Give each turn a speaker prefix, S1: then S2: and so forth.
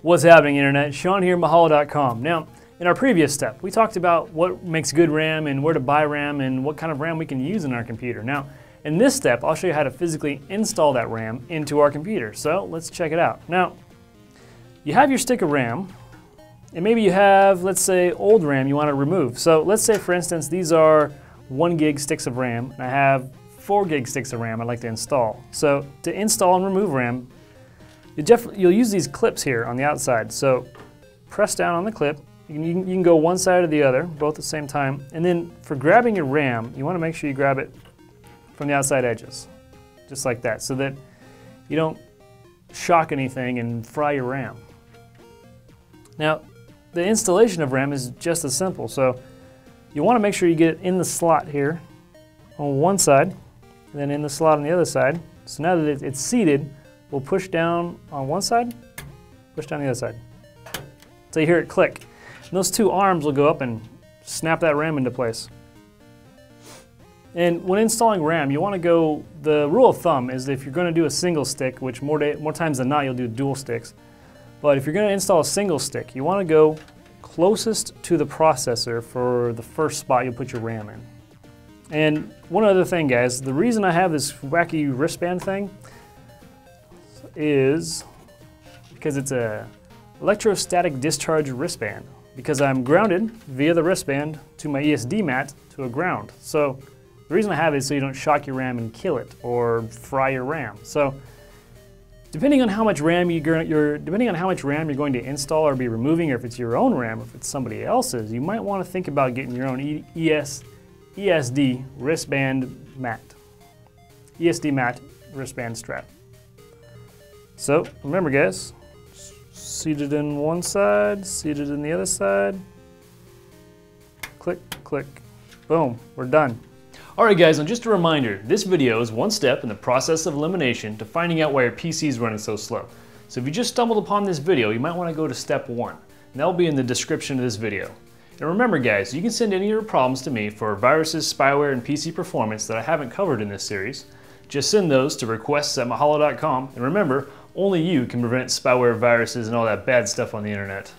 S1: What's happening, Internet? Sean here, Mahalo.com. Now, in our previous step, we talked about what makes good RAM and where to buy RAM and what kind of RAM we can use in our computer. Now, in this step, I'll show you how to physically install that RAM into our computer. So, let's check it out. Now, you have your stick of RAM, and maybe you have, let's say, old RAM you want to remove. So, let's say, for instance, these are 1 gig sticks of RAM, and I have 4 gig sticks of RAM I'd like to install. So, to install and remove RAM, you'll use these clips here on the outside. So press down on the clip. You can go one side or the other, both at the same time. And then for grabbing your RAM, you want to make sure you grab it from the outside edges, just like that, so that you don't shock anything and fry your RAM. Now, the installation of RAM is just as simple. So you want to make sure you get it in the slot here on one side, and then in the slot on the other side. So now that it's seated, we'll push down on one side, push down the other side. So you hear it click. And those two arms will go up and snap that RAM into place. And when installing RAM, you want to go, the rule of thumb is that if you're going to do a single stick, which more times than not you'll do dual sticks, but if you're going to install a single stick, you want to go closest to the processor for the first spot you'll put your RAM in. And one other thing, guys, the reason I have this wacky wristband thing is because it's a electrostatic discharge wristband, because I'm grounded via the wristband to my ESD mat to a ground. So the reason I have it is so you don't shock your RAM and kill it or fry your RAM. So depending on how much RAM you're going to install or be removing, or if it's your own RAM, or if it's somebody else's, you might want to think about getting your own ESD wristband mat. ESD mat wristband strap. So remember, guys, seated in one side, seated in the other side. Click, click, boom, we're done. Alright guys, and just a reminder, this video is one step in the process of elimination to finding out why your PC is running so slow. So if you just stumbled upon this video, you might want to go to step 1, and that'll be in the description of this video. And remember guys, you can send any of your problems to me for viruses, spyware, and PC performance that I haven't covered in this series. Just send those to requests@mahalo.com, and remember, only you can prevent spyware, viruses, and all that bad stuff on the internet.